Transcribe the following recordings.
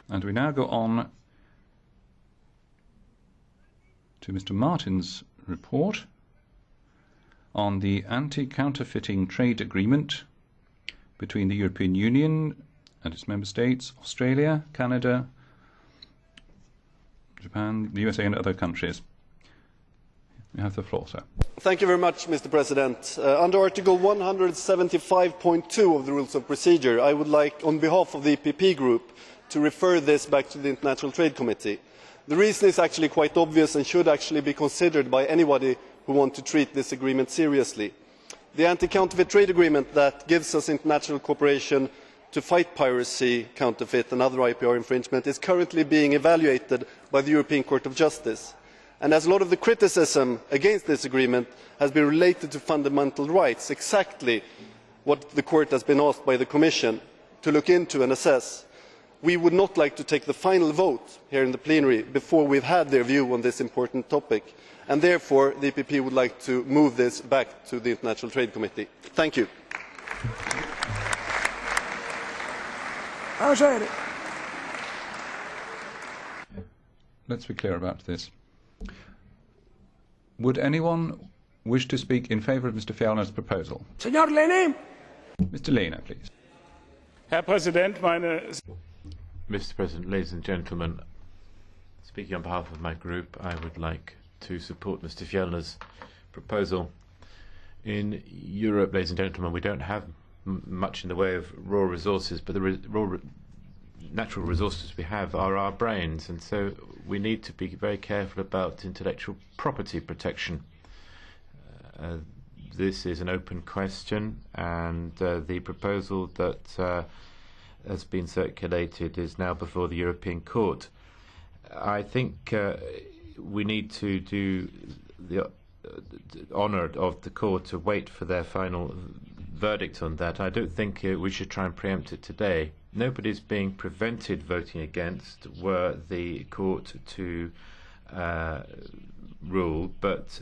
And we now go on to Mr. Martin's report on the anti-counterfeiting trade agreement between the European Union and its member states, Australia, Canada, Japan, the USA and other countries. You have the floor, sir. Thank you very much, Mr. President. Under Article 175.2 of the Rules of Procedure, I would like, on behalf of the EPP Group, to refer this back to the International Trade Committee. The reason is actually quite obvious and should actually be considered by anybody who wants to treat this agreement seriously. The anti-counterfeit trade agreement that gives us international cooperation to fight piracy, counterfeit and other IPR infringement is currently being evaluated by the European Court of Justice. And as a lot of the criticism against this agreement has been related to fundamental rights, exactly what the Court has been asked by the Commission to look into and assess, we would not like to take the final vote here in the plenary before we have had their view on this important topic. And therefore, the EPP would like to move this back to the International Trade Committee. Thank you. Let's be clear about this. Would anyone wish to speak in favour of Mr. Fjellner's proposal? Señor Lehne. Mr. Lehne, please. Herr Präsident, Mr. President, ladies and gentlemen, speaking on behalf of my group, I would like to support Mr. Fjellner's proposal. In Europe, ladies and gentlemen, we don't have much in the way of raw resources, but the natural resources we have are our brains, and so we need to be very careful about intellectual property protection. This is an open question, and the proposal that has been circulated is now before the European Court. I think we need to do the honour of the court to wait for their final verdict on that. I don't think we should try and preempt it today. Nobody's being prevented voting against were the court to rule, but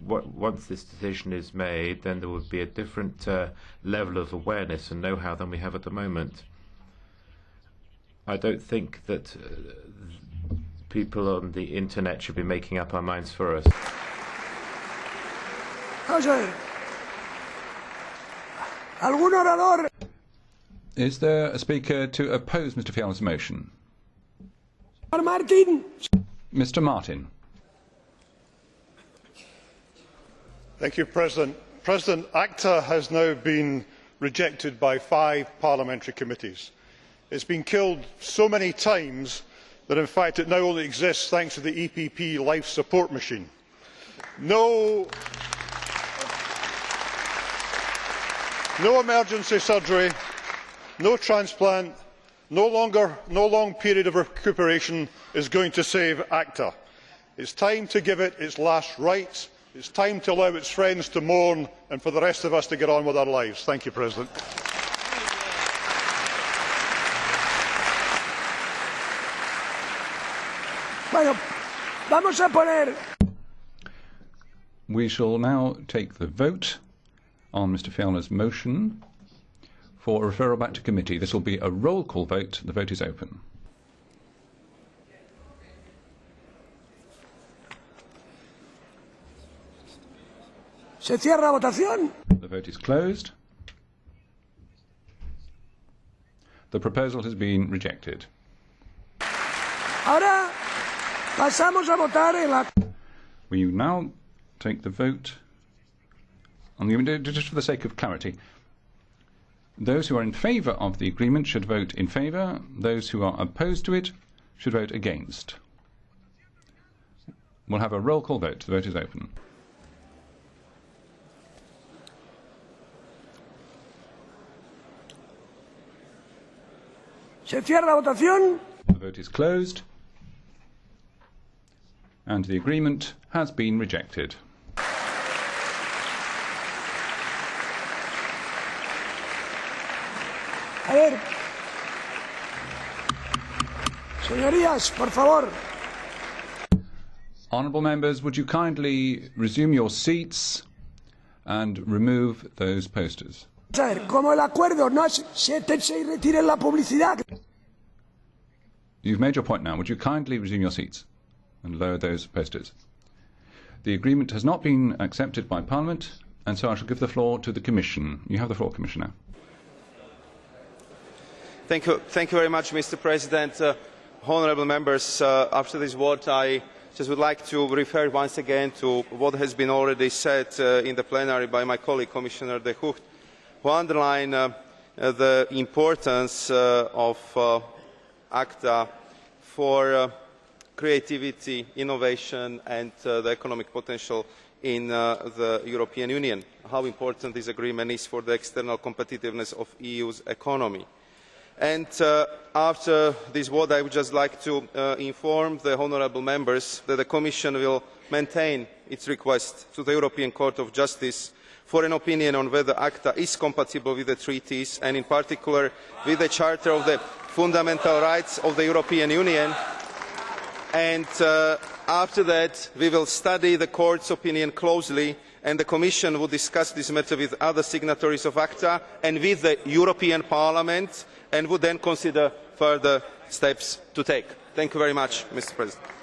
once this decision is made, then there will be a different level of awareness and know-how than we have at the moment. I don't think that people on the internet should be making up our minds for us. Is there a speaker to oppose Mr. Fjellner's motion? Mr. Martin. Thank you, President. ACTA has now been rejected by 5 parliamentary committees. It's been killed so many times that in fact it now only exists thanks to the EPP life support machine. No emergency surgery, no transplant, no long period of recuperation is going to save ACTA. It's time to give it its last rites. It's time to allow its friends to mourn and for the rest of us to get on with our lives. Thank you, President. We shall now take the vote on Mr. Fjellner's motion for referral back to committee. This will be a roll call vote. The vote is open. Se cierra la votación. The vote is closed. The proposal has been rejected. Ahora pasamos a votar en la... We now take the vote on the, just for the sake of clarity. Those who are in favour of the agreement should vote in favour. Those who are opposed to it should vote against. We'll have a roll call vote. The vote is open. Se cierra la votación. The vote is closed. And the agreement has been rejected. A ver. Señorías, por favor. Honourable members, would you kindly resume your seats and remove those posters? Como el acuerdo no es siéntense y retiren la publicidad. You've made your point now. Would you kindly resume your seats and lower those posters? The agreement has not been accepted by Parliament, and so I shall give the floor to the Commission. You have the floor, Commissioner. Thank you very much, Mr. President. Honourable members, after this vote, I just would like to refer once again to what has been already said in the plenary by my colleague, Commissioner De Gucht, who underlined the importance of ACTA for creativity, innovation and the economic potential in the European Union, how important this agreement is for the external competitiveness of the EU's economy. And after this vote, I would just like to inform the honourable members that the Commission will maintain its request to the European Court of Justice for an opinion on whether ACTA is compatible with the treaties and in particular with the Charter of the Fundamental Rights of the European Union. And after that, we will study the Court's opinion closely, and the Commission will discuss this matter with other signatories of ACTA and with the European Parliament, and would then consider further steps to take. Thank you very much, Mr. President.